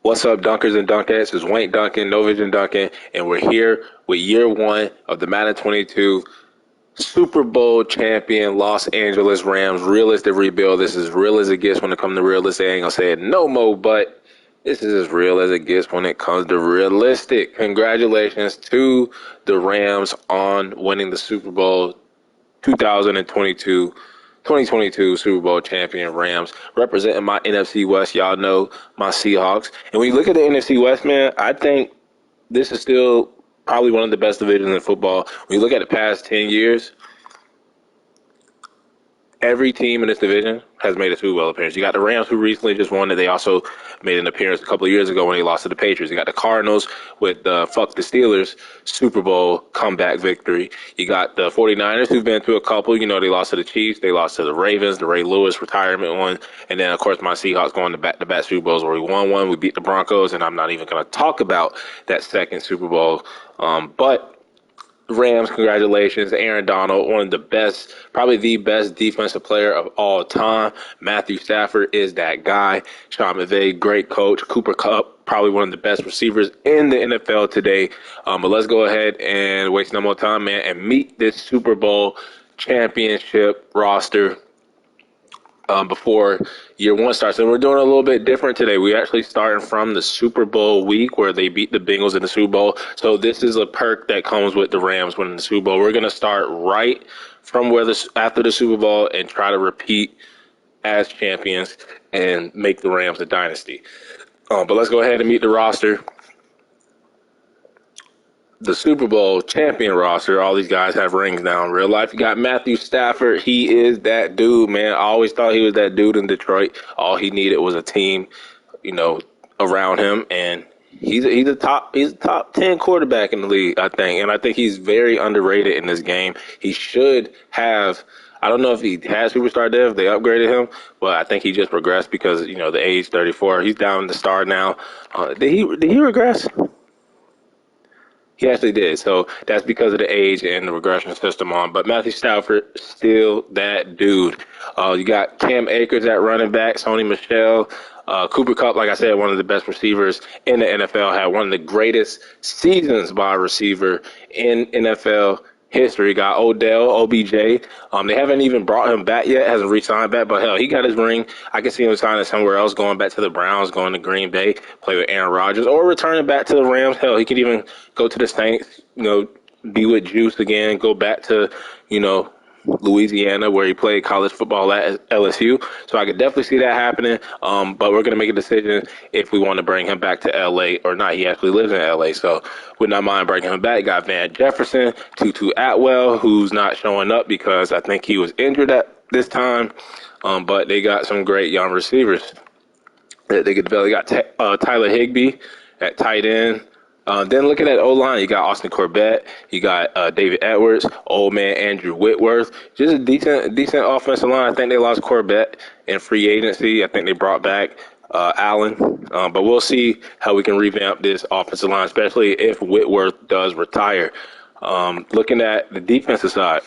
What's up, Dunkers and Dunkettes? It's Wayne Duncan, No Vision Duncan, and we're here with year one of the Madden 22 Super Bowl champion Los Angeles Rams. Realistic rebuild. This is as real as it gets when it comes to realistic. I ain't gonna say it no more, but this is as real as it gets when it comes to realistic. Congratulations to the Rams on winning the Super Bowl 2022 Super Bowl champion Rams, representing my NFC West. Y'all know my Seahawks. And when you look at the NFC West, man, I think this is still probably one of the best divisions in football. When you look at the past 10 years, every team in this division has made a Super Bowl appearance. You got the Rams, who recently just won it. They also made an appearance a couple of years ago when they lost to the Patriots. You got the Cardinals with the fuck the Steelers Super Bowl comeback victory. You got the 49ers, who've been through a couple. You know, they lost to the Chiefs. They lost to the Ravens, the Ray Lewis retirement one. And then, of course, my Seahawks going to back-to-back Super Bowls where we won one. We beat the Broncos, and I'm not even going to talk about that second Super Bowl. But Rams, congratulations. Aaron Donald, one of the best, probably the best defensive player of all time. Matthew Stafford is that guy. Sean McVay, great coach. Cooper Kupp, probably one of the best receivers in the NFL today. But let's go ahead and waste no more time, man, and meet this Super Bowl championship roster before year one starts. And we're doing a little bit different today. We actually starting from the Super Bowl week where they beat the Bengals in the Super Bowl. So this is a perk that comes with the Rams winning the Super Bowl. We're going to start right from after the Super Bowl and try to repeat as champions and make the Rams a dynasty. But let's go ahead and meet the roster. The Super Bowl champion roster. All these guys have rings now in real life. You got Matthew Stafford. He is that dude, man. I always thought he was that dude in Detroit. All he needed was a team, around him, and he's a top 10 quarterback in the league, I think. And I think he's very underrated in this game. He should have. I don't know if he has superstar dev. They upgraded him, but I think he just regressed because the age 34. He's down to star now. Did he regress? He actually did. So that's because of the age and the regression system on. But Matthew Stafford, still that dude. You got Cam Akers at running back, Sony Michel. Cooper Kupp, like I said, one of the best receivers in the NFL, had one of the greatest seasons by a receiver in NFL history. Got Odell, OBJ. They haven't even brought him back yet, hasn't re-signed back, but hell, he got his ring. I can see him signing somewhere else, going back to the Browns, going to Green Bay, play with Aaron Rodgers, or returning back to the Rams. Hell, he could even go to the Saints, be with Juice again, go back to, Louisiana, where he played college football at LSU. So I could definitely see that happening. But we're going to make a decision if we want to bring him back to LA or not. He actually lives in LA, so would not mind bringing him back. Got Van Jefferson, Tutu Atwell, who's not showing up because I think he was injured at this time. But they got some great young receivers that they could develop. They got Tyler Higbee at tight end. Then looking at O-line, you got Austin Corbett, you got David Edwards, old man Andrew Whitworth. Just a decent offensive line. I think they lost Corbett in free agency. I think they brought back Allen. But we'll see how we can revamp this offensive line, especially if Whitworth does retire. Looking at the defensive side,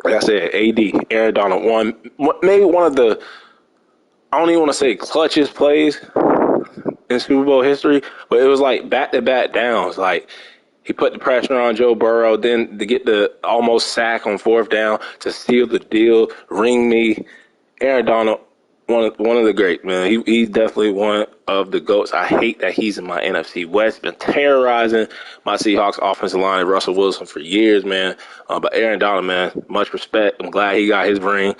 like I said, AD, Aaron Donald, maybe one of the, I don't even want to say clutchest plays in Super Bowl history, but it was like back-to-back downs. Like, he put the pressure on Joe Burrow, then to get the almost sack on fourth down to seal the deal, ring me. Aaron Donald, one of the great, man. He's definitely one of the GOATs. I hate that he's in my NFC West. Been terrorizing my Seahawks offensive line and Russell Wilson for years, man. But Aaron Donald, man, much respect. I'm glad he got his ring.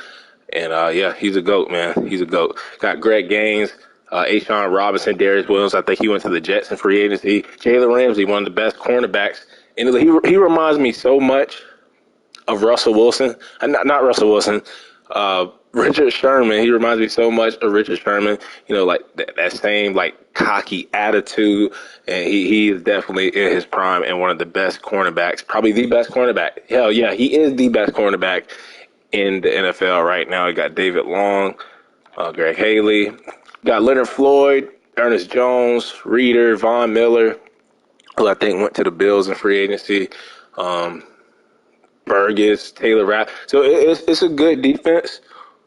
And, yeah, he's a GOAT, man. He's a GOAT. Got Greg Gaines, Ashawn Robinson, Darius Williams. I think he went to the Jets in free agency. Jalen Ramsey, one of the best cornerbacks. And he reminds me so much of Russell Wilson. Not Russell Wilson. Richard Sherman. He reminds me so much of Richard Sherman. Like that same like cocky attitude. And he is definitely in his prime and one of the best cornerbacks. Probably the best cornerback. Hell yeah, he is the best cornerback in the NFL right now. You got David Long, Greg Haley. Got Leonard Floyd, Ernest Jones, Reeder, Von Miller, who I think went to the Bills in free agency. Burgess, Taylor Rapp. So it's a good defense.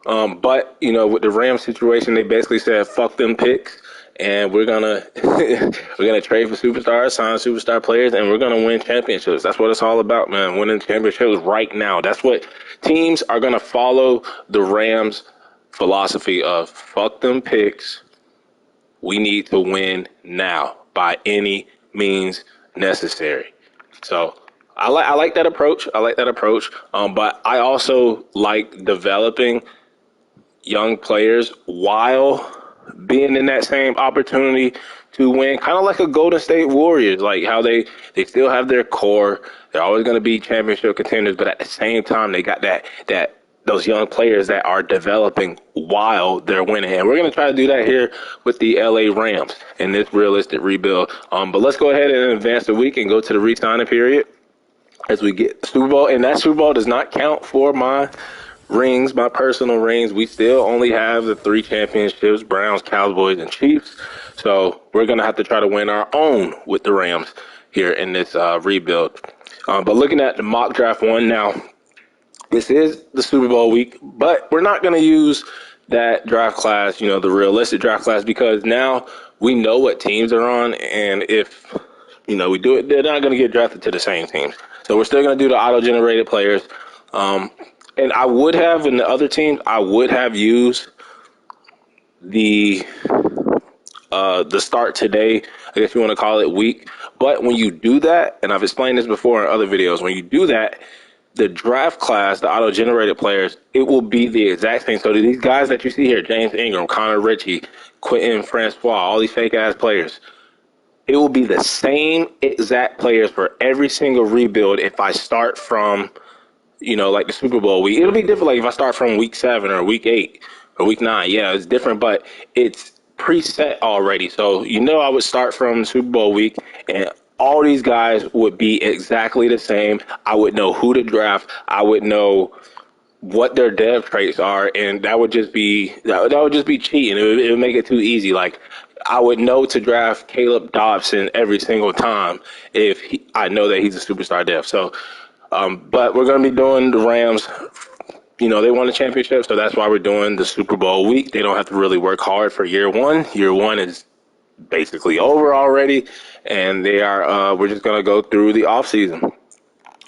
But, with the Rams situation, they basically said, fuck them picks. and we're gonna we're gonna trade for superstars, sign superstar players, and we're gonna win championships. That's what it's all about, man. Winning championships right now. That's what teams are gonna follow the Rams' philosophy of fuck them picks. We need to win now by any means necessary. So I like that approach. I like that approach. But I also like developing young players while being in that same opportunity to win, kind of like a Golden State Warriors, like how they still have their core. They're always going to be championship contenders, but at the same time, they got that those young players that are developing while they're winning. And we're going to try to do that here with the LA Rams in this realistic rebuild. But let's go ahead and advance the week and go to the re-signing period as we get Super Bowl. And that Super Bowl does not count for my rings, my personal rings. We still only have the 3 championships: Browns, Cowboys, and Chiefs. So we're going to have to try to win our own with the Rams here in this rebuild. But looking at the mock draft one now, this is the Super Bowl week, but we're not going to use that draft class, the realistic draft class, because now we know what teams are on, and if, we do it, they're not going to get drafted to the same teams. So we're still going to do the auto-generated players. And I would have, in the other teams, I would have used the start today, I guess you want to call it, week. But when you do that, and I've explained this before in other videos, when you do that, the draft class, the auto-generated players, it will be the exact same. So these guys that you see here, James Ingram, Connor Ritchie, Quentin Francois, all these fake-ass players, it will be the same exact players for every single rebuild if I start from, like the Super Bowl week. It'll be different, like if I start from week 7 or week 8 or week 9. Yeah, it's different, but it's preset already. So, I would start from Super Bowl week, and all these guys would be exactly the same. I would know who to draft. I would know what their dev traits are, and that would just be cheating. It would make it too easy. Like, I would know to draft Caleb Dobson every single time if I know that he's a superstar dev. So, but we're going to be doing the Rams. They won the championship, so that's why we're doing the Super Bowl week. They don't have to really work hard for year one. Year one is basically over already, and we're just going to go through the offseason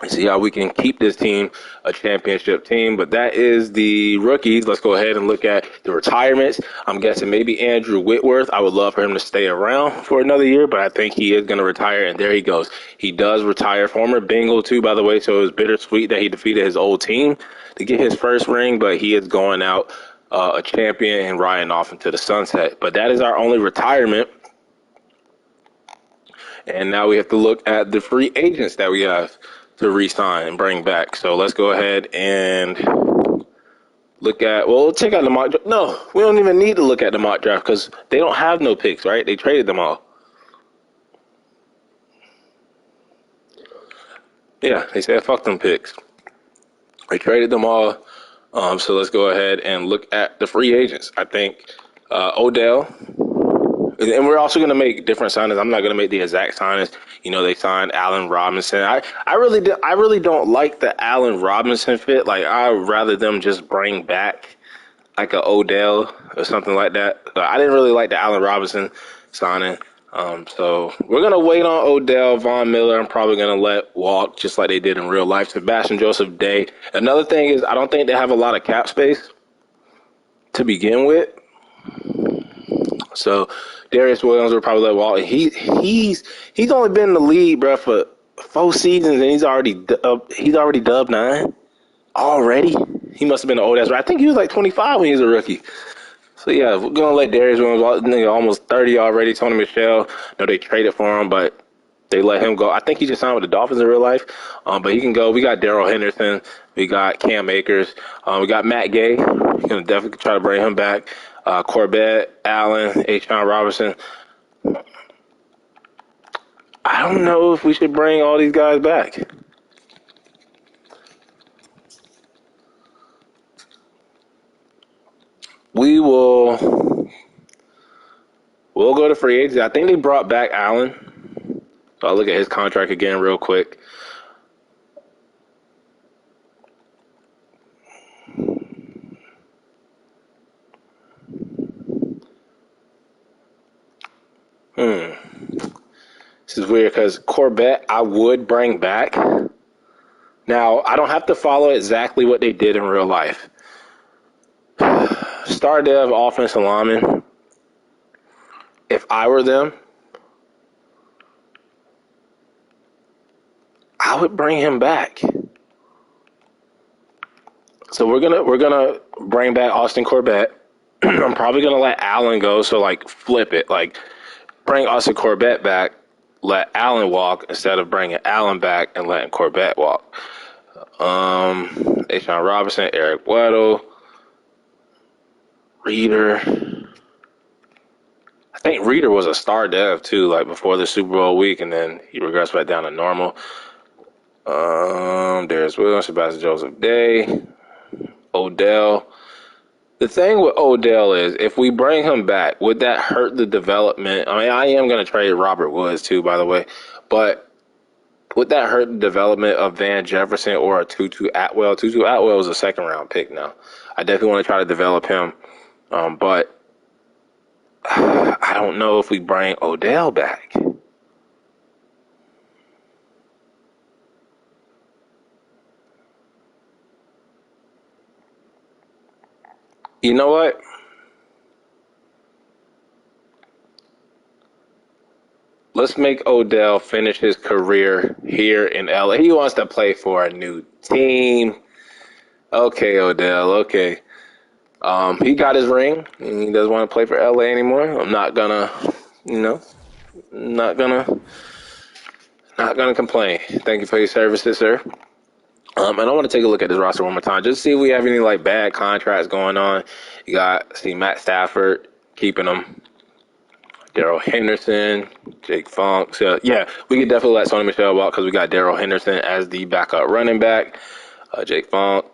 and see how we can keep this team a championship team. But that is the rookies. Let's go ahead and look at the retirements. I'm guessing maybe Andrew Whitworth. I would love for him to stay around for another year, but I think he is going to retire, and there he goes. He does retire. Former Bengal, too, by the way, so it was bittersweet that he defeated his old team to get his first ring, but he is going out a champion and riding off into the sunset. But that is our only retirement. And now we have to look at the free agents that we have to re-sign and bring back. So let's go ahead and we'll check out the mock draft. No, we don't even need to look at the mock draft because they don't have no picks, right? They traded them all. Yeah, they said fuck them picks. They traded them all. So let's go ahead and look at the free agents. I think Odell. And we're also going to make different signings. I'm not going to make the exact signings. They signed Allen Robinson. I really don't like the Allen Robinson fit. Like, I'd rather them just bring back like a Odell or something like that. I didn't really like the Allen Robinson signing. So we're going to wait on Odell. Von Miller, I'm probably going to let walk just like they did in real life. Sebastian Joseph Day. Another thing is I don't think they have a lot of cap space to begin with. So Darius Williams will probably let walk. He's only been in the league, bro, for 4 seasons, and he's already dubbed 9 already. He must have been an old ass. I think he was like 25 when he was a rookie. So yeah, we're gonna let Darius Williams walk. Nigga, almost 30 already. Tony Michelle. No, they traded for him, but they let him go. I think he just signed with the Dolphins in real life. But he can go. We got Darrell Henderson. We got Cam Akers. We got Matt Gay. We're gonna definitely try to bring him back. Corbett, Allen, H. Robinson. I don't know if we should bring all these guys back. We'll go to free agency. I think they brought back Allen. So I'll look at his contract again real quick. This is weird because Corbett I would bring back. Now, I don't have to follow exactly what they did in real life. Star Dev, offensive lineman. If I were them, I would bring him back. So we're gonna bring back Austin Corbett. I'm probably gonna let Allen go. So like flip it, like bring Austin Corbett back, let Allen walk instead of bringing Allen back and letting Corbett walk. Ashawn Robinson, Eric Weddle, Reader. I think Reader was a star dev too, like before the Super Bowl week, and then he regressed back down to normal. Darius Williams, Sebastian Joseph Day, Odell. The thing with Odell is, if we bring him back, would that hurt the development? I mean, I am going to trade Robert Woods too, by the way, but would that hurt the development of Van Jefferson or a Tutu Atwell? Tutu Atwell is a second-round pick now. I definitely want to try to develop him, but I don't know if we bring Odell back. You know what? Let's make Odell finish his career here in LA. He wants to play for a new team. Okay, Odell, okay. He got his ring, and he doesn't want to play for LA anymore. I'm not gonna, not gonna complain. Thank you for your services, sir. And I want to take a look at this roster one more time, just to see if we have any like bad contracts going on. You got Matt Stafford keeping him, Darrell Henderson, Jake Funk. So yeah, we could definitely let Sony Michel walk because we got Darrell Henderson as the backup running back. Jake Funk.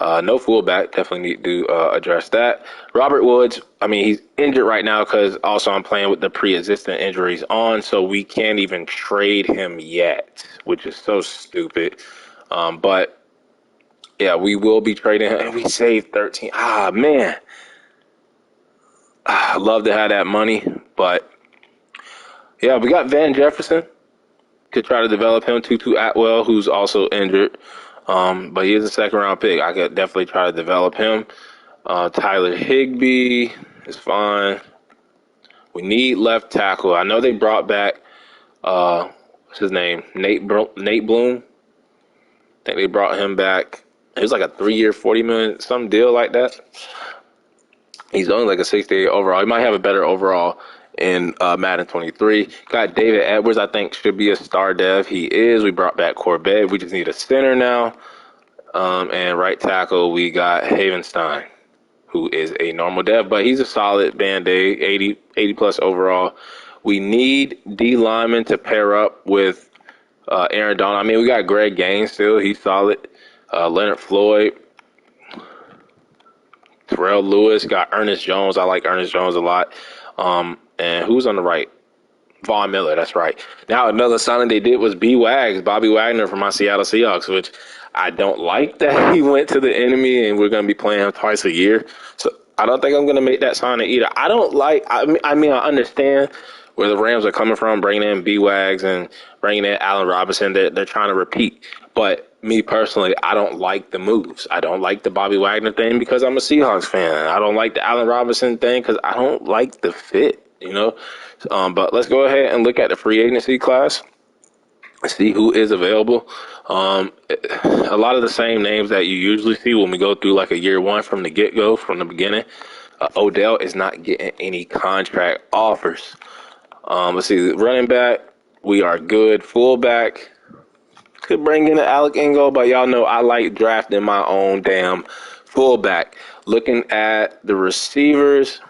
No fullback. Definitely need to address that. Robert Woods, I mean, he's injured right now because also I'm playing with the pre-existing injuries on, so we can't even trade him yet, which is so stupid. But, yeah, we will be trading him. And we saved 13. Man. I love to have that money. But, yeah, we got Van Jefferson. Could try to develop him. Tutu Atwell, who's also injured. But he is a second-round pick. I could definitely try to develop him. Tyler Higbee is fine. We need left tackle. I know they brought back, what's his name? Nate Bloom. I think they brought him back. It was like a 3-year, $40 million, some deal like that. He's only like a 68 overall. He might have a better overall in Madden 23. Got David Edwards, I think, should be a star dev. He is. We brought back Corbett. We just need a center now. And right tackle, we got Havenstein, who is a normal dev, but he's a solid Band-Aid, 80 plus overall. We need D lineman to pair up with Aaron Donald. I mean, we got Greg Gaines still. He's solid. Leonard Floyd. Terrell Lewis. Got Ernest Jones. I like Ernest Jones a lot. And who's on the right? Von Miller. That's right. Now, another signing they did was Bobby Wagner from my Seattle Seahawks, which I don't like that he went to the enemy and we're going to be playing him twice a year. So I don't think I'm going to make that signing either. I understand where the Rams are coming from, bringing in B-Wags and bringing in Allen Robinson. They're trying to repeat. But me personally, I don't like the moves. I don't like the Bobby Wagner thing because I'm a Seahawks fan. I don't like the Allen Robinson thing because I don't like the fit, But let's go ahead and look at the free agency class. See who is available. A lot of the same names that you usually see when we go through like a year one from the get-go, from the beginning. Odell is not getting any contract offers. Let's see, running back, we are good. Fullback, could bring in an Alec Ingo, but y'all know I like drafting my own damn fullback. Looking at the receivers,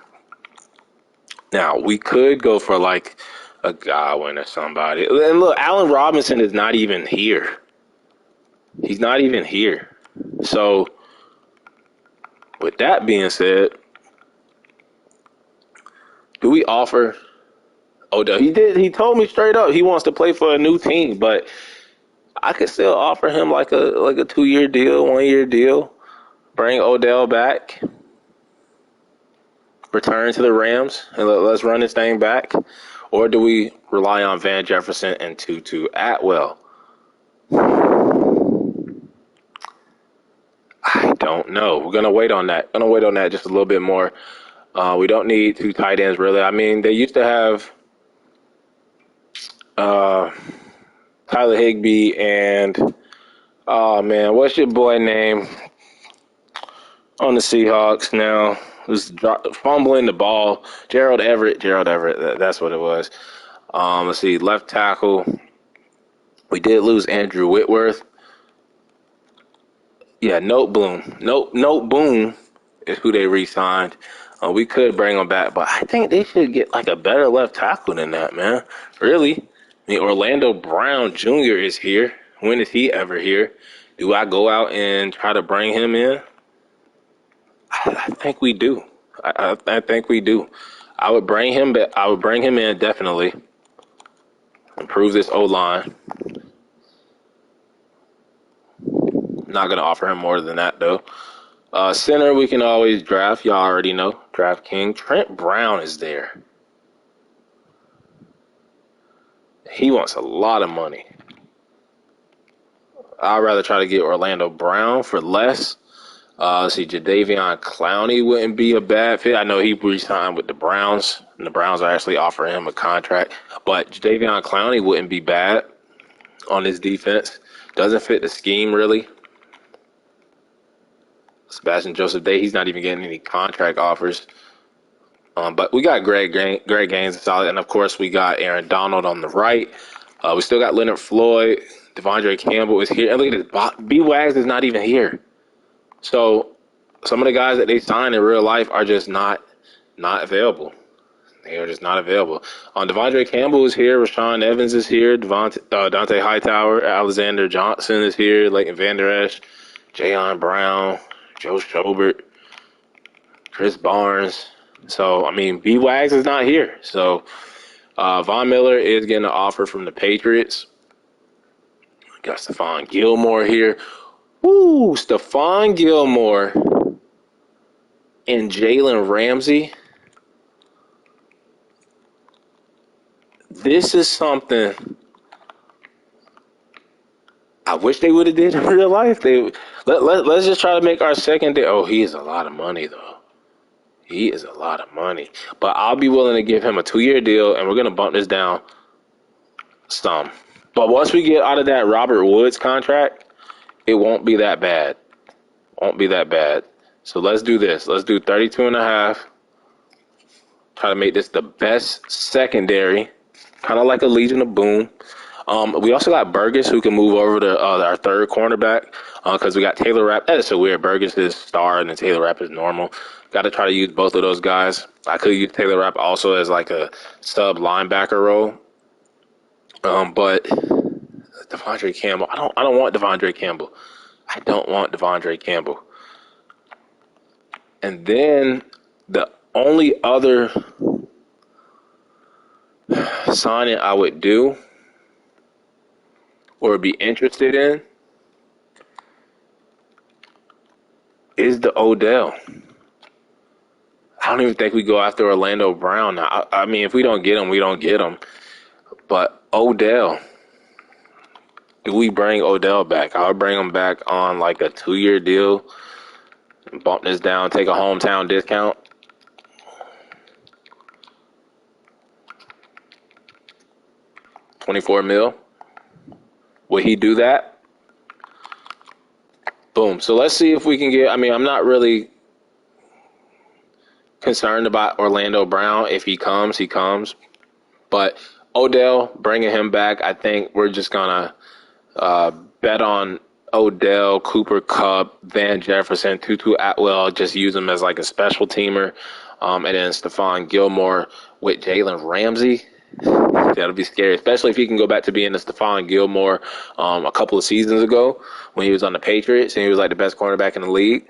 now we could go for like a Godwin or somebody. And look, Allen Robinson is not even here. He's not even here. So, with that being said, do we offer Odell? He told me straight up he wants to play for a new team, but I could still offer him like a 2-year deal, 1-year deal. Bring Odell back. Return to the Rams and let's run this thing back. Or do we rely on Van Jefferson and Tutu Atwell? I don't know. We're gonna wait on that. Gonna wait on that just a little bit more. We don't need two tight ends really. I mean, they used to have uh, Tyler Higbee and oh man, what's your boy name on the Seahawks now? Who's fumbling the ball? Gerald Everett. That's what it was. Let's see, left tackle. We did lose Andrew Whitworth. Yeah, Note Boom is who they re-signed. We could bring him back, but I think they should get like a better left tackle than that, man. Really? I mean, Orlando Brown Jr. is here. When is he ever here? Do I go out and try to bring him in? I think we do. I think we do. I would bring him back. I would bring him in definitely. Improve this O-line. Not going to offer him more than that, though. Center, we can always draft. Y'all already know. Draft King. Trent Brown is there. He wants a lot of money. I'd rather try to get Orlando Brown for less. Let's see, Jadeveon Clowney wouldn't be a bad fit. I know he re-signed with the Browns, and the Browns are actually offering him a contract. But Jadeveon Clowney wouldn't be bad on this defense. Doesn't fit the scheme, really. Sebastian Joseph Day, he's not even getting any contract offers. But we got Greg Gaines solid, and of course we got Aaron Donald on the right. We still got Leonard Floyd. Devondre Campbell is here. And look at this, B-Wags is not even here. So some of the guys that they signed in real life are just not available. They are just not available. Devondre Campbell is here. Rashawn Evans is here. Dante Hightower, Alexander Johnson is here. Leighton Vander Esch, Jayon Brown, Joe Schobert, Chris Barnes. So, I mean, B-Wags is not here. So, Von Miller is getting an offer from the Patriots. Got Stephon Gilmore here. Woo, Stephon Gilmore and Jalen Ramsey. This is something I wish they would have did in real life. Let's just try to make our second day. Oh, he is a lot of money, though. He is a lot of money. But I'll be willing to give him a 2-year deal, and we're going to bump this down some. But once we get out of that Robert Woods contract, it won't be that bad. Won't be that bad. So let's do this. Let's do 32.5. Try to make this the best secondary. Kind of like a Legion of Boom. We also got Burgess, who can move over to our third cornerback because we got Taylor Rapp. That is so weird. Burgess is star and then Taylor Rapp is normal. Got to try to use both of those guys. I could use Taylor Rapp also as like a sub linebacker role. But Devondre Campbell, I don't want Devondre Campbell. I don't want Devondre Campbell. And then the only other signing I would do or be interested in is the Odell. I don't even think we go after Orlando Brown now. I mean, if we don't get him, we don't get him. But Odell, do we bring Odell back? I would bring him back on like a 2-year deal. Bump this down, take a hometown discount. $24 million. Would he do that? Boom. So let's see if we can get, I mean, I'm not really concerned about Orlando Brown. If he comes, he comes. But Odell, bringing him back, I think we're just going to bet on Odell, Cooper Kupp, Van Jefferson, Tutu Atwell, just use him as like a special teamer. And then Stephon Gilmore with Jalen Ramsey. That'll be scary, especially if he can go back to being the Stephon Gilmore a couple of seasons ago when he was on the Patriots and he was like the best cornerback in the league.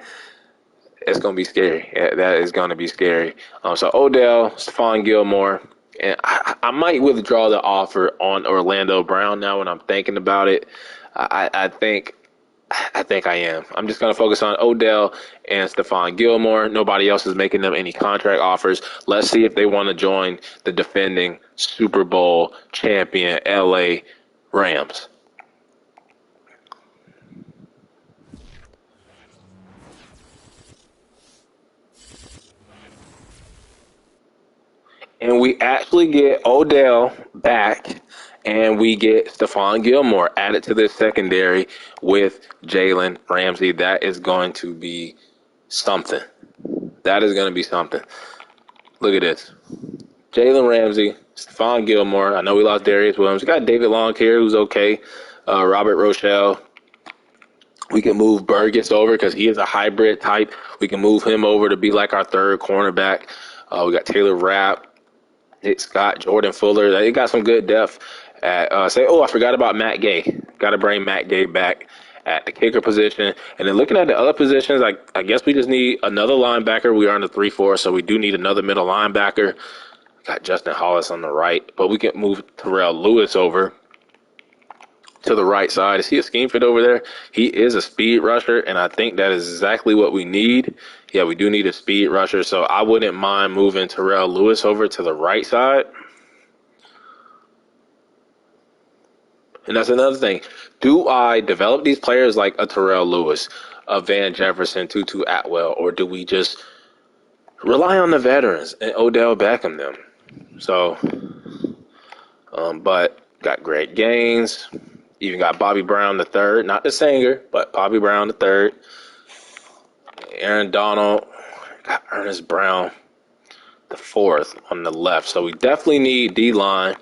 It's going to be scary. That is going to be scary. So Odell, Stephon Gilmore, and I might withdraw the offer on Orlando Brown now when I'm thinking about it. I think I think I am. I'm just going to focus on Odell and Stephon Gilmore. Nobody else is making them any contract offers. Let's see if they want to join the defending Super Bowl champion LA Rams. And we actually get Odell back, and we get Stephon Gilmore added to this secondary with Jalen Ramsey. That is going to be something. That is going to be something. Look at this. Jalen Ramsey, Stephon Gilmore. I know we lost Darius Williams. We got David Long here, who's okay. Robert Rochelle. We can move Burgess over because he is a hybrid type. We can move him over to be like our third cornerback. We got Taylor Rapp, Nick Scott, Jordan Fuller. They got some good depth. I forgot about Matt Gay. Got to bring Matt Gay back at the kicker position. And then looking at the other positions, I guess we just need another linebacker. We are in the 3-4, so we do need another middle linebacker. Got Justin Hollis on the right, but we can move Terrell Lewis over to the right side. Is he a scheme fit over there? He is a speed rusher, and I think that is exactly what we need. Yeah, we do need a speed rusher, so I wouldn't mind moving Terrell Lewis over to the right side. And that's another thing. Do I develop these players like a Terrell Lewis, a Van Jefferson, Tutu Atwell, or do we just rely on the veterans and Odell Beckham them? So, but got Greg Gaines. Even got Bobby Brown the third, not the singer, but Bobby Brown the third. Aaron Donald, got Ernest Brown the fourth on the left. So we definitely need D-line,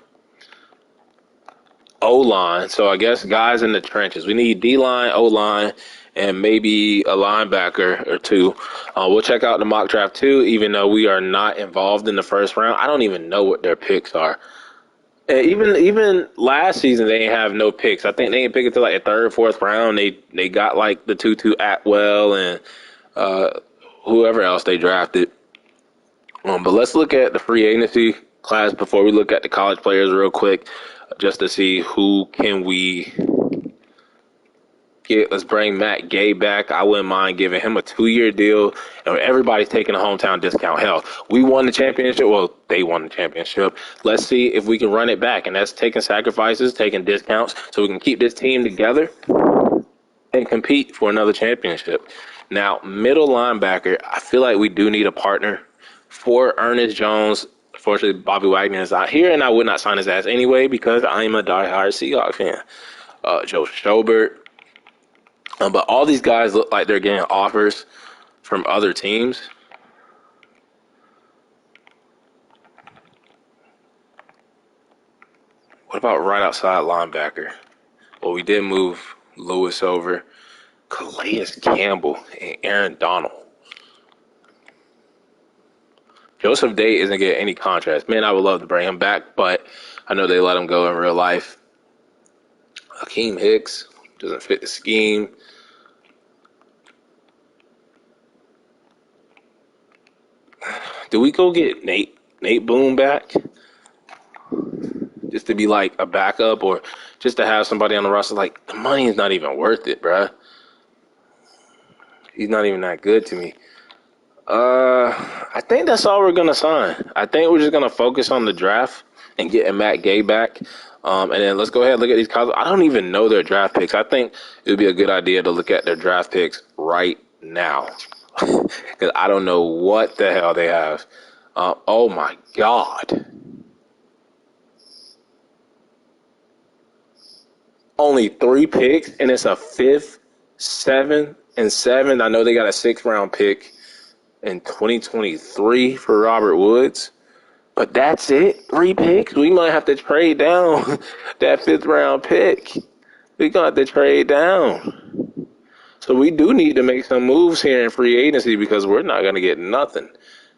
O-line. So I guess guys in the trenches. We need D-line, O-line, and maybe a linebacker or two. We'll check out the mock draft too, even though we are not involved in the first round. I don't even know what their picks are. Even last season, they didn't have no picks. I think they didn't pick it to like the third, fourth round. They got like the Tutu Atwell and whoever else they drafted. But let's look at the free agency class before we look at the college players real quick, just to see who can we get. Let's bring Matt Gay back. I wouldn't mind giving him a 2-year deal. And everybody's taking a hometown discount. Hell, we won the championship. Well, they won the championship. Let's see if we can run it back. And that's taking sacrifices, taking discounts, so we can keep this team together and compete for another championship. Now, middle linebacker, I feel like we do need a partner for Ernest Jones. Unfortunately, Bobby Wagner is out here, and I would not sign his ass anyway because I am a diehard Seahawks fan. Joe Schobert. But all these guys look like they're getting offers from other teams. What about right outside linebacker? Well, we did move Lewis over. Calais Campbell and Aaron Donald. Joseph Day isn't getting any contracts. Man, I would love to bring him back, but I know they let him go in real life. Hakeem Hicks doesn't fit the scheme. Do we go get Nate Boone back? Just to be like a backup or just to have somebody on the roster? Like, the money is not even worth it, bruh. He's not even that good to me. I think that's all we're going to sign. I think we're just going to focus on the draft and getting Matt Gay back. And then let's go ahead and look at these college. I don't even know their draft picks. I think it would be a good idea to look at their draft picks right now. Because I don't know what the hell they have. Oh, my God. Only 3 picks, and it's a 5th, 7th, and 7th. I know they got a 6th-round pick in 2023 for Robert Woods. But that's it. 3 picks. We might have to trade down that 5th-round pick. We're going to have to trade down. So we do need to make some moves here in free agency because we're not going to get nothing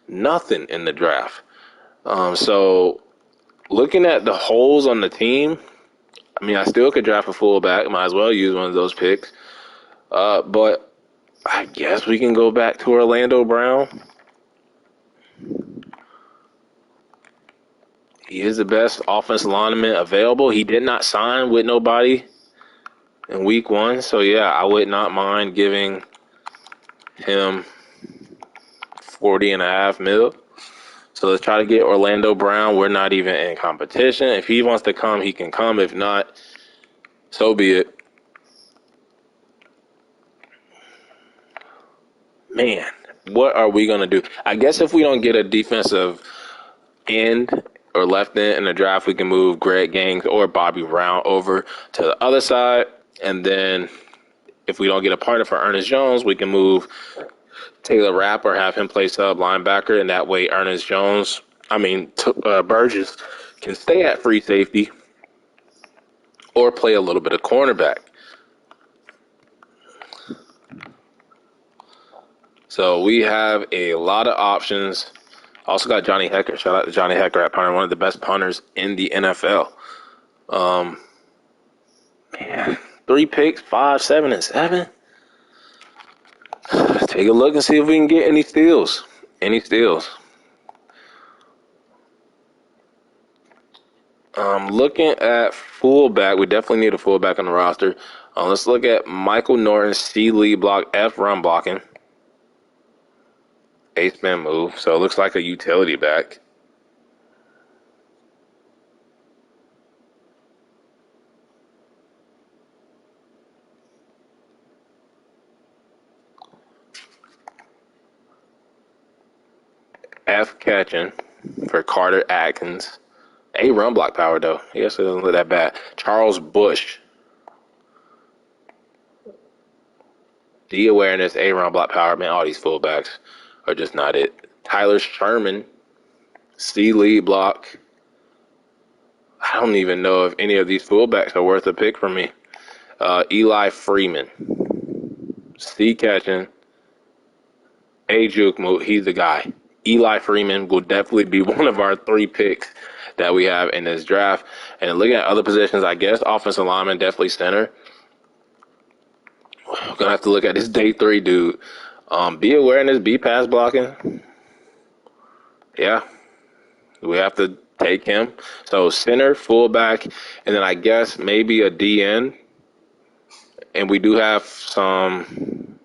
in the draft. So looking at the holes on the team, I mean, I still could draft a fullback. Might as well use one of those picks. But I guess we can go back to Orlando Brown. He is the best offensive lineman available. He did not sign with nobody. in week 1. So, yeah, I would not mind giving him 40.5 mil. So let's try to get Orlando Brown. We're not even in competition. If he wants to come, he can come. If not, so be it. Man, what are we going to do? I guess if we don't get a defensive end or left end in the draft, we can move Greg Gangs or Bobby Brown over to the other side. And then if we don't get a partner for Ernest Jones, we can move Taylor Rapp or have him play sub linebacker. And that way Burgess can stay at free safety or play a little bit of cornerback. So we have a lot of options. Also got Johnny Hecker. Shout out to Johnny Hecker at punter, one of the best punters in the NFL. Man, 3 picks, 5, 7, and 7. Take a look and see if we can get any steals. Looking at fullback, we definitely need a fullback on the roster. Let's look at Michael Norton, C lead block, F run blocking. A-spin move, so it looks like a utility back. F catching for Carter Atkins. A run block power, though. Yes, it doesn't look that bad. Charles Bush. D awareness, A run block power. Man, all these fullbacks are just not it. Tyler Sherman. C lead block. I don't even know if any of these fullbacks are worth a pick for me. Eli Freeman. C catching. A juke move. He's the guy. Eli Freeman will definitely be one of our 3 picks that we have in this draft. And looking at other positions, I guess offensive lineman, definitely center. We're going to have to look at this day 3 dude. B awareness, B pass blocking. Yeah. We have to take him. So center, fullback, and then I guess maybe a DN. And we do have some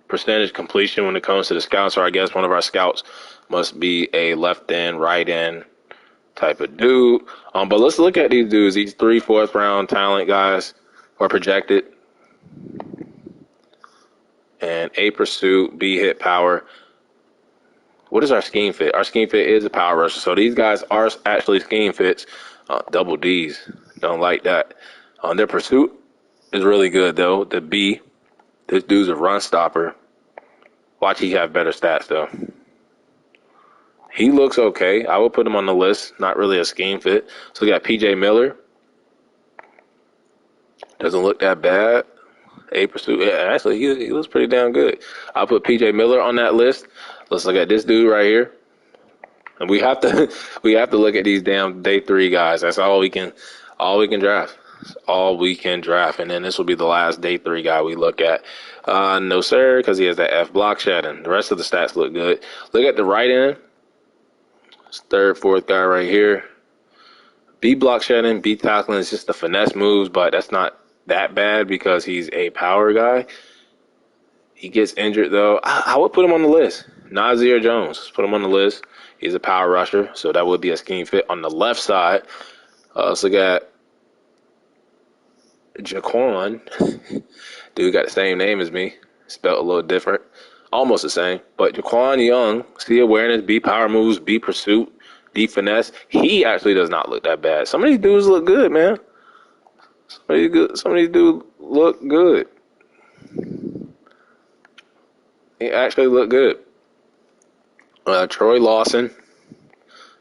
percentage completion when it comes to the scouts. So I guess one of our scouts must be a left end, right end type of dude. But let's look at these dudes, these 3 4th round talent guys who are projected. And A pursuit, B hit power. What is our scheme fit? Our scheme fit is a power rusher. So these guys are actually scheme fits. Double D's. Don't like that. Their pursuit is really good, though. The B, this dude's a run stopper. Watch he have better stats, though. He looks okay. I would put him on the list. Not really a scheme fit. So we got P.J. Miller. Doesn't look that bad. A pursuit. Yeah, actually, he looks pretty damn good. I'll put P.J. Miller on that list. Let's look at this dude right here. And we have to look at these damn day 3 guys. That's all we can draft. That's all we can draft. And then this will be the last day 3 guy we look at. No sir, because he has that F block shedding. The rest of the stats look good. Look at the right end. 3rd, 4th guy right here. B block shedding, B tackling is just the finesse moves, but that's not that bad because he's a power guy. He gets injured though. I would put him on the list. Nazir Jones, put him on the list. He's a power rusher, so that would be a scheme fit on the left side. Let's look at Jaquan. Dude got the same name as me, spelled a little different. Almost the same, but Jaquan Young, C awareness, B power moves, B pursuit, D finesse. He actually does not look that bad. Some of these dudes look good, man. Some of these dudes look good. He actually look good. Troy Lawson,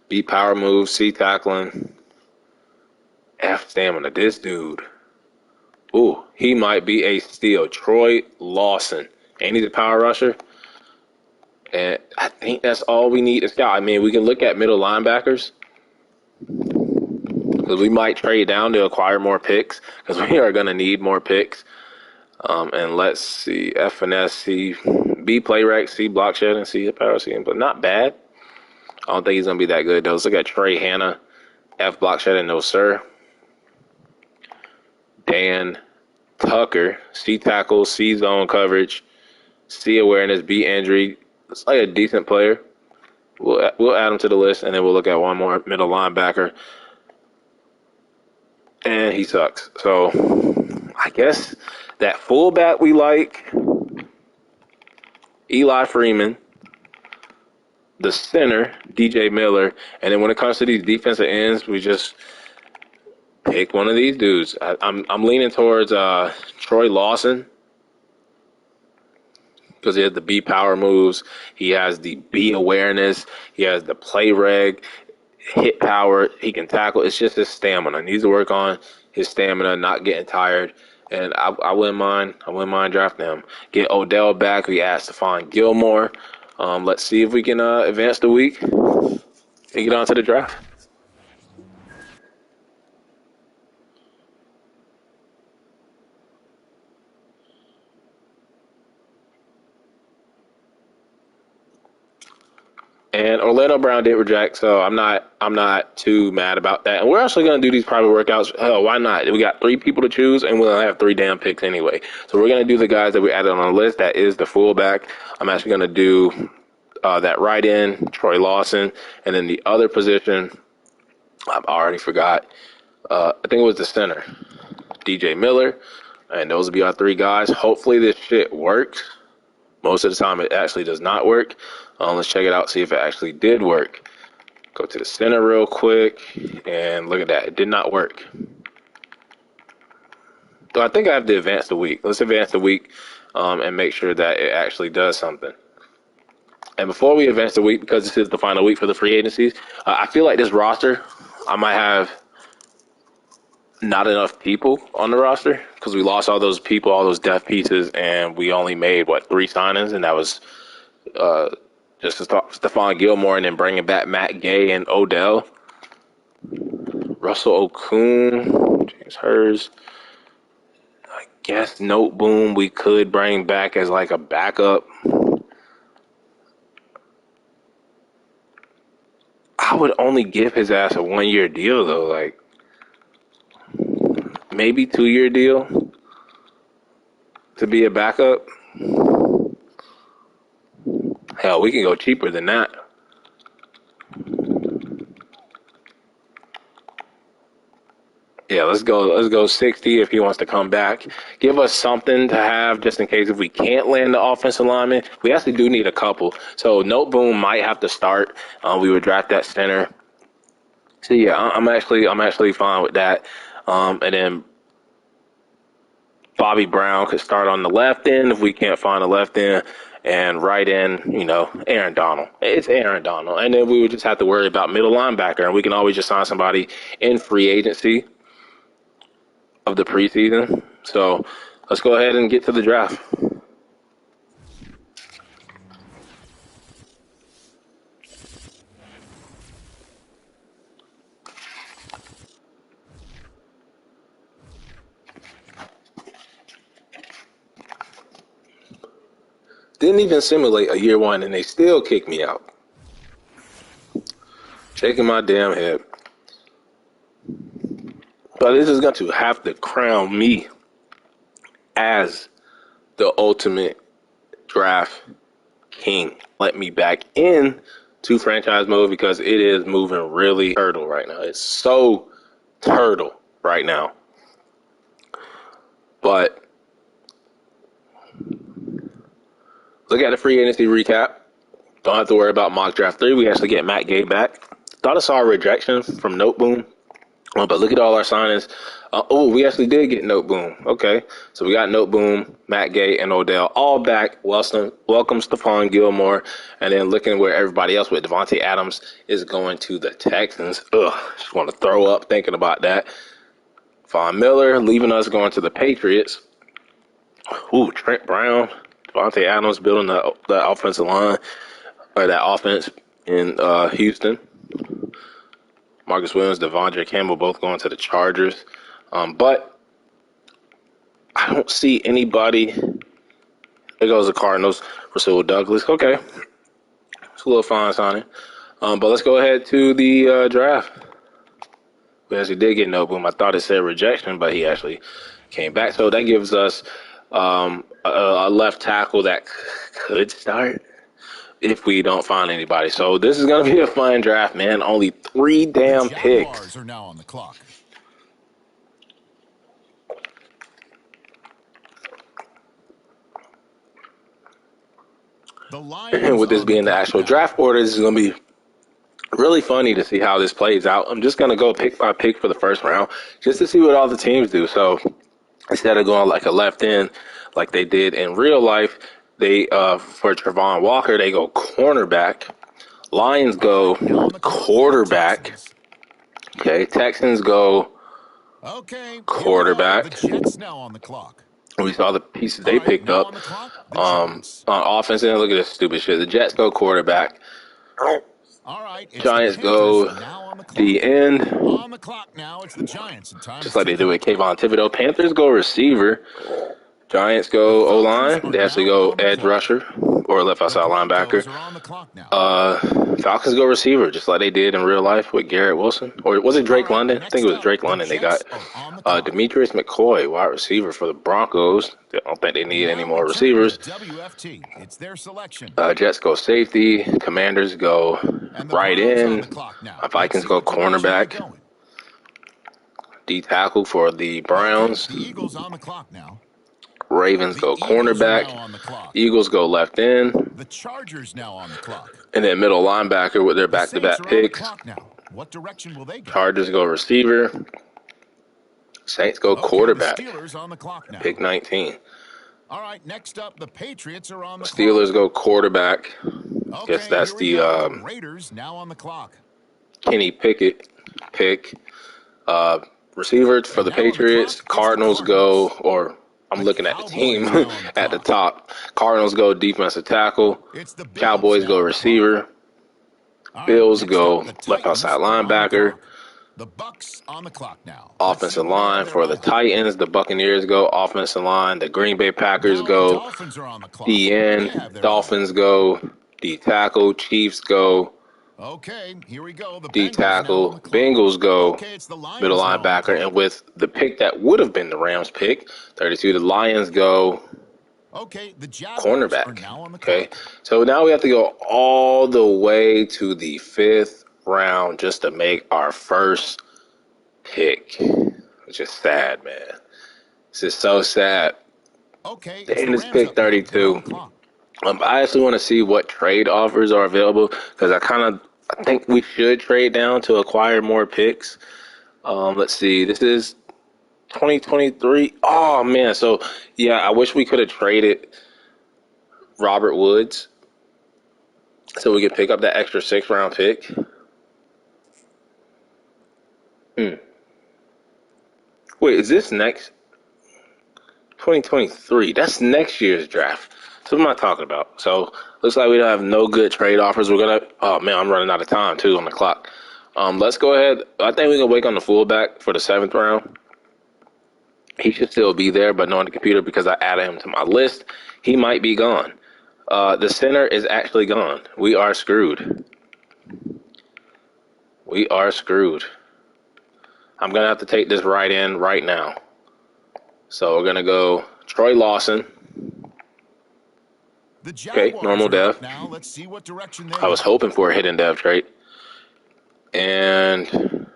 B power move, C tackling, F stamina. This dude, ooh, he might be a steal. Troy Lawson. And he's a power rusher. And I think that's all we need to scout. I mean, we can look at middle linebackers. Because we might trade down to acquire more picks. Because we are going to need more picks. And let's see. F and S, C, B play rec, C block shedding, C power, C. But not bad. I don't think he's going to be that good, though. Let's look at Trey Hanna. F block shedding, no sir. Dan Tucker, C tackle, C zone coverage, C awareness, B injury. It's like a decent player. We'll add him to the list, and then we'll look at one more middle linebacker, and he sucks. So I guess that fullback we like, Eli Freeman, the center, DJ Miller, and then when it comes to these defensive ends, we just pick one of these dudes. I'm leaning towards Troy Lawson because he has the B power moves, he has the B awareness, he has the play reg, hit power, he can tackle. It's just his stamina. He needs to work on his stamina, not getting tired. And I wouldn't mind drafting him. Get Odell back. We asked to find Gilmore. Let's see if we can advance the week and get on to the draft. And Orlando Brown did reject, so I'm not too mad about that. And we're actually going to do these private workouts. Hell, why not? We got 3 people to choose, and we'll have 3 damn picks anyway. So we're going to do the guys that we added on the list. That is the fullback. I'm actually going to do that right end, Troy Lawson, and then the other position, I already forgot. I think it was the center, DJ Miller, and those will be our 3 guys. Hopefully this shit works. Most of the time it actually does not work. Let's check it out, see if it actually did work. Go to the center real quick, and look at that. It did not work. So I think I have to advance the week. Let's advance the week and make sure that it actually does something. And before we advance the week, because this is the final week for the free agencies, I feel like this roster, I might have not enough people on the roster because we lost all those people, all those depth pieces, and we only made, 3 signings, and that was just Stephon Gilmore and then bringing back Matt Gay and Odell. Russell Okung, James Hurst. I guess Note Boom we could bring back as like a backup. I would only give his ass a 1-year deal though, like maybe 2-year deal to be a backup. Hell, we can go cheaper than that. Yeah, let's go 60 if he wants to come back. Give us something to have just in case if we can't land the offensive lineman. We actually do need a couple. So Note Boom might have to start. We would draft that center. So yeah, I'm actually fine with that. And then Bobby Brown could start on the left end if we can't find a left end. And right end, Aaron Donald. It's Aaron Donald. And then we would just have to worry about middle linebacker. And we can always just sign somebody in free agency of the preseason. So let's go ahead and get to the draft. Didn't even simulate a year 1 and they still kicked me out. Shaking my damn head. But this is going to have to crown me as the ultimate draft king. Let me back in to franchise mode because it is moving really turtle right now. It's so turtle right now. But look at the free agency recap. Don't have to worry about mock draft 3. We actually get Matt Gay back. Thought I saw a rejection from Note Boom. But look at all our signings. We actually did get Note Boom. Okay. So we got Note Boom, Matt Gay, and Odell all back. Welcome Stephon Gilmore. And then looking where everybody else with Devontae Adams is going to the Texans. Just want to throw up thinking about that. Von Miller leaving us going to the Patriots. Trent Brown, Devontae Adams building the offensive line, or that offense in Houston. Marcus Williams, Devondre Campbell both going to the Chargers. But I don't see anybody. There goes the Cardinals. Rasul Douglas. Okay. It's a little fine signing. But let's go ahead to the draft. We actually did get no boom. I thought it said rejection, but he actually came back. So that gives us a left tackle that could start if we don't find anybody. So this is going to be a fun draft, man. Only 3 damn picks. Jaguars are now on the clock. The Lions And with this being the actual draft order, this is going to be really funny to see how this plays out. I'm just going to go pick by pick for the first round just to see what all the teams do. So instead of going like a left end like they did in real life, they for Trevon Walker, they go cornerback. Lions go quarterback. Okay, Texans go quarterback. The Jets now on the clock. We saw the pieces they picked up on offense. And look at this stupid shit. The Jets go quarterback. All right, Giants go the end. On the clock now, it's the Giants. Just like they do with Kayvon Thibodeau. Panthers go receiver. Giants go O-line. They actually go edge rusher or left outside linebacker. Falcons go receiver, just like they did in real life with Garrett Wilson. Or was it Drake London? I think it was Drake London. They got Demetrius McCoy, wide receiver for the Broncos. I don't think they need any more receivers. It's their selection. Jets go safety. Commanders go right in. Vikings go cornerback. D tackle for the Browns. The Eagles on the clock now. Ravens go cornerback. Eagles go left end. The Chargers now on the clock. And then middle linebacker with their back-to-back picks. What direction will they go? Chargers go receiver. Saints go quarterback. The Steelers on the clock now. Pick 19. All right, next up, the Patriots are on the Steelers go quarterback. Okay, guess that's the Raiders now on the clock. Kenny Pickett pick. Receiver for the Patriots. Cardinals go, or I'm looking at the team at the top. Cardinals go defensive tackle. Cowboys go receiver. Bills go left outside linebacker. The Bucks on the clock now. Offensive line for the Titans. The Buccaneers go offensive line. The Green Bay Packers go D end. Dolphins go D tackle. Chiefs go here we go. D tackle. Bengals go middle linebacker. And with the pick that would have been the Rams pick, 32, the Lions go the cornerback. Okay, so now we have to go all the way to the 5th round just to make our first pick, which is sad, man. This is so sad. And it's pick 32. I actually want to see what trade offers are available because I think we should trade down to acquire more picks. Let's see. This is 2023. Oh, man. So, yeah, I wish we could have traded Robert Woods so we could pick up that extra 6th round pick. Wait, is this next? 2023. That's next year's draft. So what am I talking about? So looks like we don't have no good trade offers. We're gonna. Oh man, I'm running out of time too on the clock. Let's go ahead. I think we can wait on the fullback for the 7th round. He should still be there, but not on the computer because I added him to my list. He might be gone. The center is actually gone. We are screwed. We are screwed. I'm gonna have to take this right in right now. So we're gonna go Troy Lawson. Okay, normal dev. Now let's see what direction I was hoping for a hidden dev trait. And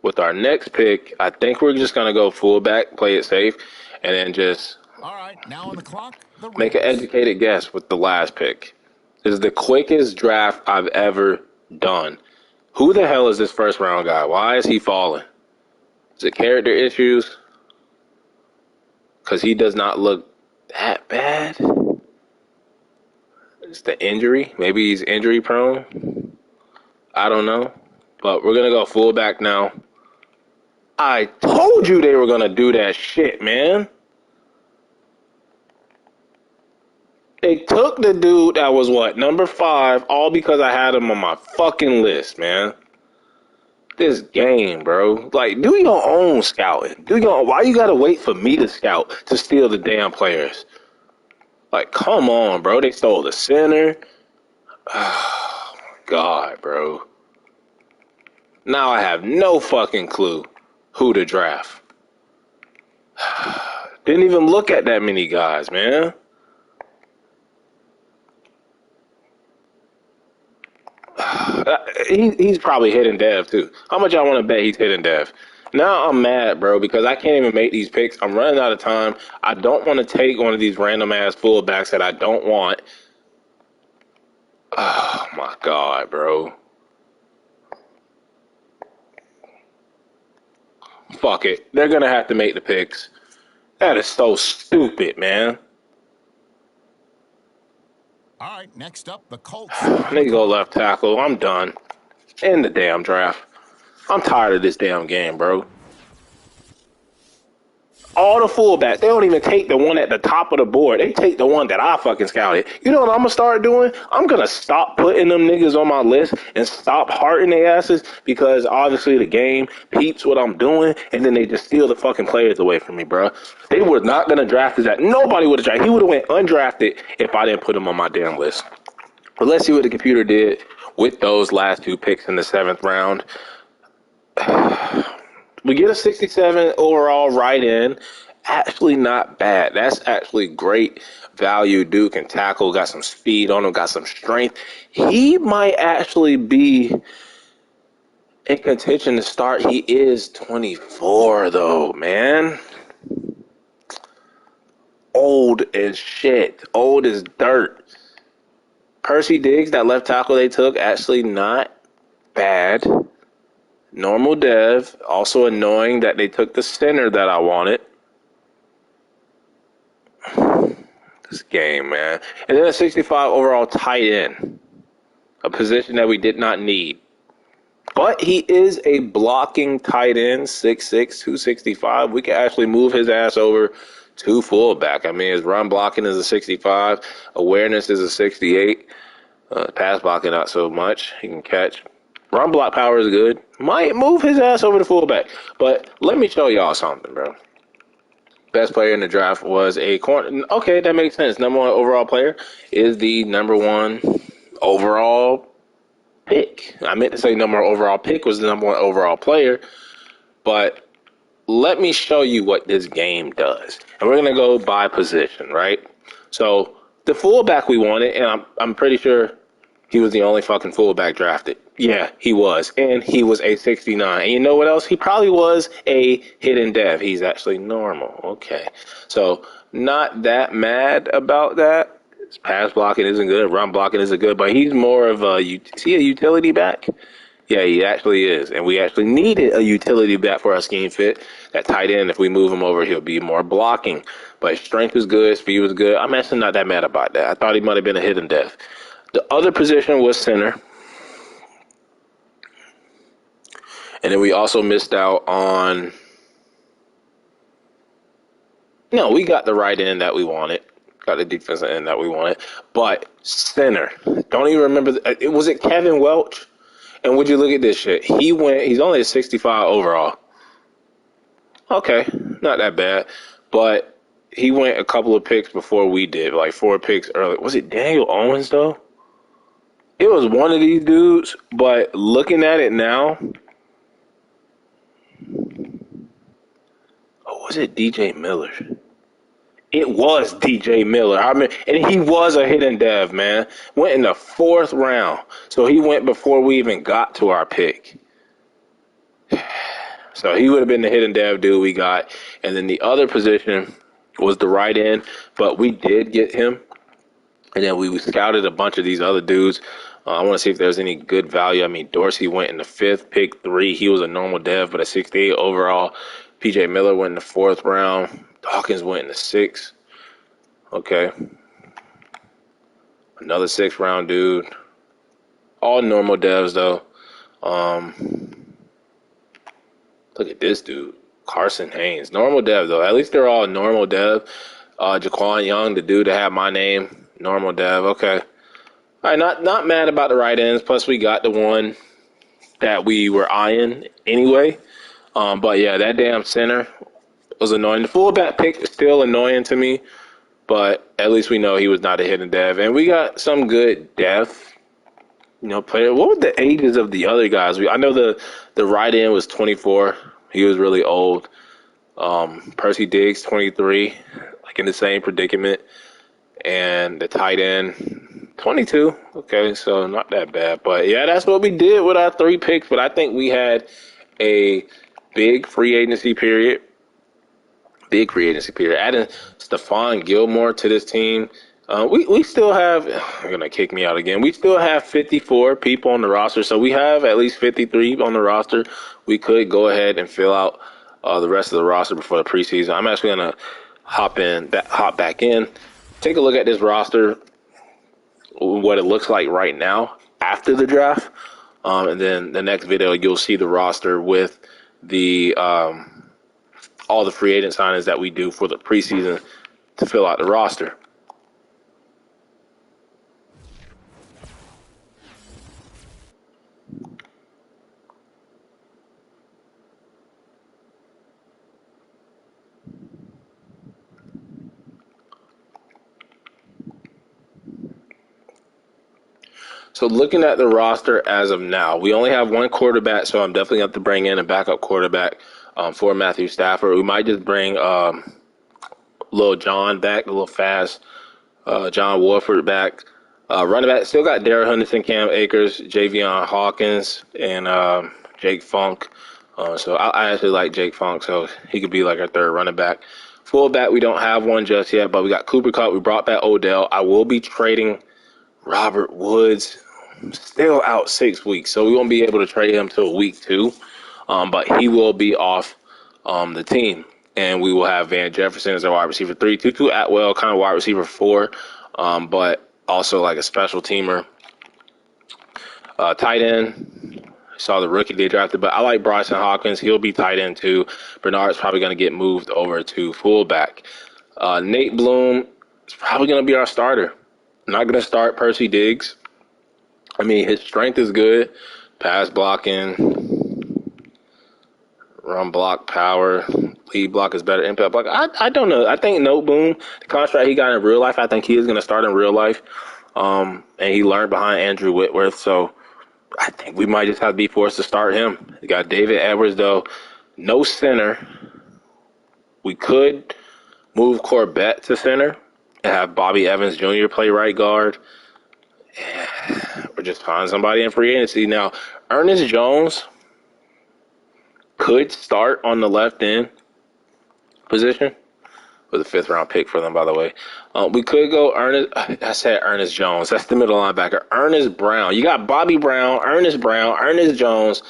with our next pick, I think we're just going to go fullback, play it safe, and then just now on the clock, make an educated guess with the last pick. This is the quickest draft I've ever done. Who the hell is this first round guy? Why is he falling? Is it character issues? Because he does not look that bad. It's the injury. Maybe he's injury prone. I don't know. But we're going to go fullback now. I told you they were going to do that shit, man. They took the dude that was, number 5, all because I had him on my fucking list, man. This game, bro. Like, do your own scouting. Why you got to wait for me to scout to steal the damn players? Like, come on, bro. They stole the center. Oh, my God, bro. Now I have no fucking clue who to draft. Didn't even look at that many guys, man. He's probably hitting Dev too. How much y'all want to bet he's hitting Dev? Now I'm mad, bro, because I can't even make these picks. I'm running out of time. I don't want to take one of these random ass fullbacks that I don't want. Oh my god, bro. Fuck it. They're gonna have to make the picks. That is so stupid, man. All right, next up, the Colts. Nigga go left tackle. I'm done. End the damn draft. I'm tired of this damn game, bro. All the fullbacks, they don't even take the one at the top of the board. They take the one that I fucking scouted. You know what I'm gonna start doing? I'm gonna stop putting them niggas on my list and stop hearting their asses because obviously the game peeps what I'm doing and then they just steal the fucking players away from me, bro. They were not gonna draft his ass. Nobody would have drafted. He would have went undrafted if I didn't put him on my damn list. But let's see what the computer did with those last two picks in the 7th round. We get a 67 overall right in. Actually not bad. That's actually great value. Dude can tackle, got some speed on him, got some strength. He might actually be in contention to start. He is 24 though, man. Old as shit. Old as dirt. Percy Diggs, that left tackle they took, actually not bad. Normal dev. Also annoying that they took the center that I wanted. This game, man. And then a 65 overall tight end. A position that we did not need. But he is a blocking tight end, 6'6", 265. We can actually move his ass over to fullback. I mean, his run blocking is a 65. Awareness is a 68. Pass blocking not so much. He can catch. Run block power is good. Might move his ass over to fullback. But let me show y'all something, bro. Best player in the draft was a corner. Okay, that makes sense. Number one overall player is the number one overall pick. I meant to say number one overall pick was the number one overall player. But let me show you what this game does. And we're going to go by position, right? So the fullback we wanted, and I'm pretty sure he was the only fucking fullback drafted. Yeah, he was. And he was a 69. And you know what else? He probably was a hidden dev. He's actually normal. Okay. So not that mad about that. His pass blocking isn't good. Run blocking isn't good. But he's more of a, is he a utility back? Yeah, he actually is. And we actually needed a utility back for our scheme fit. That tight end, if we move him over, he'll be more blocking. But strength was good. Speed was good. I'm actually not that mad about that. I thought he might have been a hidden dev. The other position was center. And then we also missed out on... No, we got the right end that we wanted. Got the defensive end that we wanted. But center. Don't even remember... Was it Kevin Welch? And would you look at this shit? He's only a 65 overall. Okay, not that bad. But he went a couple of picks before we did. Like 4 picks early. Was it Daniel Owens, though? It was one of these dudes, but looking at it now, was it DJ Miller? It was DJ Miller. I mean, and he was a hidden dev, man. Went in the 4th round, so he went before we even got to our pick. So he would have been the hidden dev dude we got, and then the other position was the right end, but we did get him. And then we scouted a bunch of these other dudes. I want to see if there's any good value. I mean, Dorsey went in the 5th, pick 3. He was a normal dev, but a 68 overall. PJ Miller went in the 4th round. Dawkins went in the 6th. Okay. Another 6th round dude. All normal devs, though. Look at this dude. Carson Haynes. Normal dev, though. At least they're all normal dev. Jaquan Young, the dude that had my name. Normal dev. Okay. All right, not mad about the right ends. Plus, we got the one that we were eyeing anyway. But yeah, that damn center was annoying. The fullback pick is still annoying to me, but at least we know he was not a hidden dev. And we got some good depth, player. What were the ages of the other guys? I know the right end was 24. He was really old. Percy Diggs, 23, like in the same predicament. And the tight end, 22. Okay, so not that bad. But yeah, that's what we did with our 3 picks. But I think we had a big free agency period. Big free agency period. Adding Stephon Gilmore to this team. We still have, they're going to kick me out again. We still have 54 people on the roster. So we have at least 53 on the roster. We could go ahead and fill out the rest of the roster before the preseason. I'm actually going to hop back in, take a look at this roster, what it looks like right now after the draft. And then the next video, you'll see the roster with the all the free agent signings that we do for the preseason to fill out the roster. So looking at the roster as of now, we only have 1 quarterback, so I'm definitely going to have to bring in a backup quarterback for Matthew Stafford. We might just bring Lil John back, a little fast John Wolford back. Running back, still got Darrell Henderson, Cam Akers, Javion Hawkins, and Jake Funk. So I actually like Jake Funk, so he could be like our 3rd running back. Fullback, we don't have one just yet, but we got Cooper Kupp. We brought back Odell. I will be trading Robert Woods, still out 6 weeks, so we won't be able to trade him till week 2. But he will be off the team. And we will have Van Jefferson as our wide receiver 3. Tutu Atwell, kind of wide receiver 4, but also like a special teamer. Tight end, saw the rookie they drafted, but I like Bryson Hawkins. He'll be tight end too. Bernard's probably going to get moved over to fullback. Nate Bloom is probably going to be our starter. Not going to start Percy Diggs. I mean, his strength is good. Pass blocking, run block, power, lead block is better. Impact block. I don't know. I think Nate Bloom, the contract he got in real life, I think he is going to start in real life. And he learned behind Andrew Whitworth. So I think we might just have to be forced to start him. We got David Edwards, though. No center. We could move Corbett to center and have Bobby Evans Jr. play right guard. Or just find somebody in free agency. Now, Ernest Jones could start on the left end position. With a 5th round pick for them, by the way. We could go I said Ernest Jones. That's the middle linebacker. Ernest Brown. You got Bobby Brown, Ernest Jones,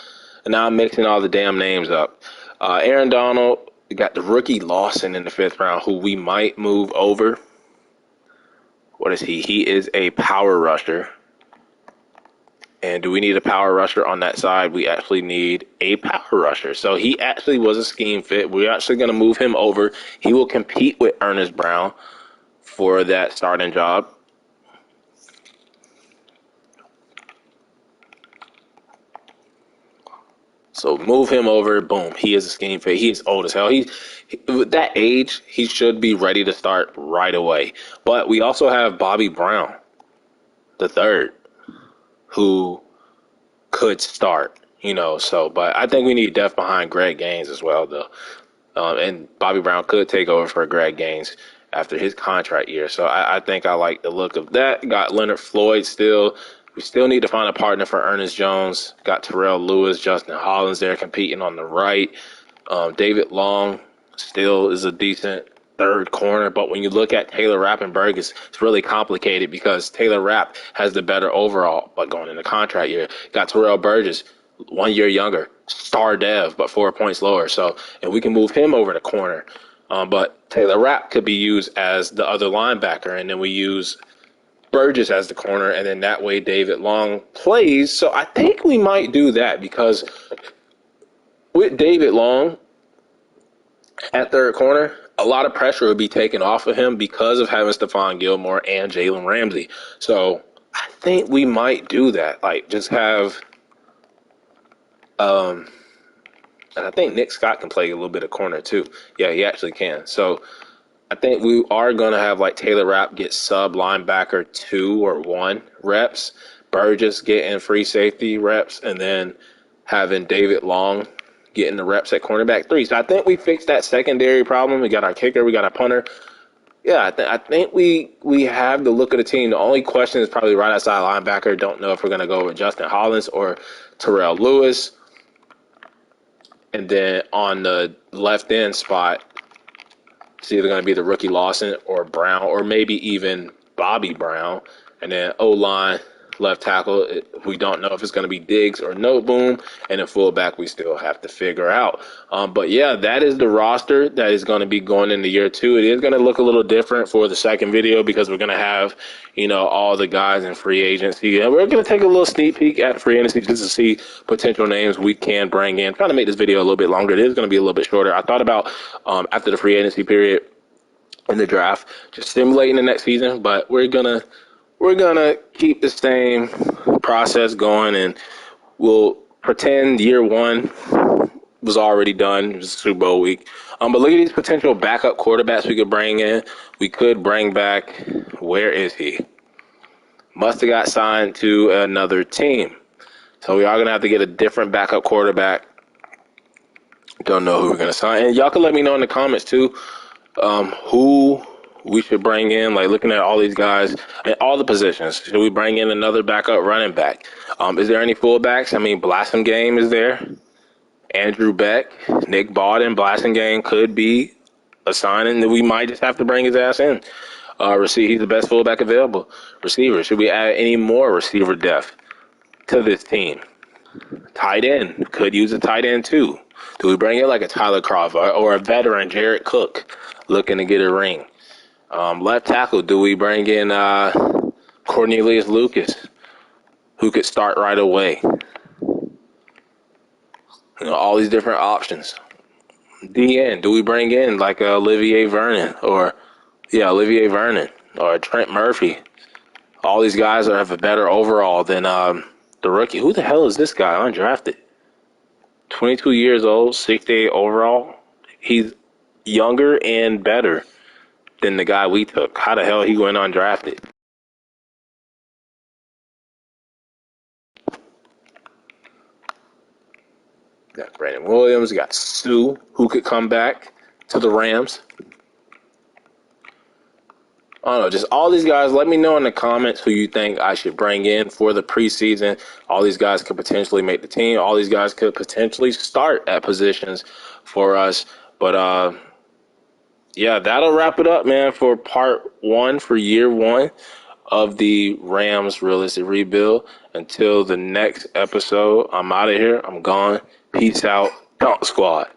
and now I'm mixing all the damn names up. Aaron Donald. We got the rookie Lawson in the 5th round, who we might move over. What is he? He is a power rusher. And do we need a power rusher on that side? We actually need a power rusher. So he actually was a scheme fit. We're actually going to move him over. He will compete with Ernest Brown for that starting job. So move him over. Boom. He is a scheme fit. He is old as hell. With that age, he should be ready to start right away. But we also have Bobby Brown, the 3rd, who could start, but I think we need depth behind Greg Gaines as well, though. And Bobby Brown could take over for Greg Gaines after his contract year. So I think I like the look of that. Got Leonard Floyd still. We still need to find a partner for Ernest Jones. Got Terrell Lewis, Justin Hollins there competing on the right. David Long still is a decent 3rd corner, but when you look at Taylor Rapp and Burgess, it's really complicated because Taylor Rapp has the better overall, but going into contract year. Got Terrell Burgess, 1 year younger, star dev, but 4 points lower. So, and we can move him over to corner. But Taylor Rapp could be used as the other linebacker, and then we use Burgess as the corner, and then that way David Long plays. So I think we might do that because with David Long at 3rd corner, a lot of pressure would be taken off of him because of having Stephon Gilmore and Jalen Ramsey. So I think we might do that. Like, just have and I think Nick Scott can play a little bit of corner too. Yeah, he actually can. So I think we are going to have like Taylor Rapp get sub linebacker 2 or 1 reps, Burgess getting free safety reps, and then having David Long getting the reps at cornerback 3. So I think we fixed that secondary problem. We got our kicker, we got our punter. Yeah, I think we have the look of the team. The only question is probably right outside linebacker. Don't know if we're going to go with Justin Hollins or Terrell Lewis. And then on the left end spot, it's either going to be the rookie Lawson or Brown, or maybe even Bobby Brown. And then O-line, left tackle, we don't know if it's going to be Diggs or Noteboom. And then fullback, we still have to figure out. But yeah, that is the roster that is going to be going into year 2. It is going to look a little different for the second video because we're going to have, all the guys in free agency. And we're going to take a little sneak peek at free agency just to see potential names we can bring in. Trying to make this video a little bit longer. It is going to be a little bit shorter. I thought about after the free agency period in the draft, just simulating the next season, but we're gonna keep the same process going, and we'll pretend year 1 was already done. It was Super Bowl week. But look at these potential backup quarterbacks we could bring in. We could bring back, where is he? Must have got signed to another team. So we are going to have to get a different backup quarterback. Don't know who we're going to sign. And y'all can let me know in the comments, too, who we should bring in, like looking at all these guys and all the positions. Should we bring in another backup running back? Is there any fullbacks? I mean, Blasingame is there. Andrew Beck, Nick Bawden, Blasingame could be a signing that we might just have to bring his ass in. He's the best fullback available. Receiver, should we add any more receiver depth to this team? Tight end, could use a tight end too. Do we bring in like a Tyler Crawford or a veteran, Jared Cook, looking to get a ring? Left tackle, do we bring in Cornelius Lucas, who could start right away? All these different options. DN, do we bring in like Olivier Vernon or Trent Murphy? All these guys that have a better overall than the rookie. Who the hell is this guy undrafted? 22 years old, 68 overall. He's younger and better than the guy we took. How the hell he went undrafted? Got Brandon Williams. Got Sue, who could come back to the Rams. I don't know, just all these guys. Let me know in the comments who you think I should bring in for the preseason. All these guys could potentially make the team. All these guys could potentially start at positions for us. But, yeah, that'll wrap it up, man, for part 1 for year 1 of the Rams realistic rebuild. Until the next episode, I'm out of here. I'm gone. Peace out. Dunk Squad.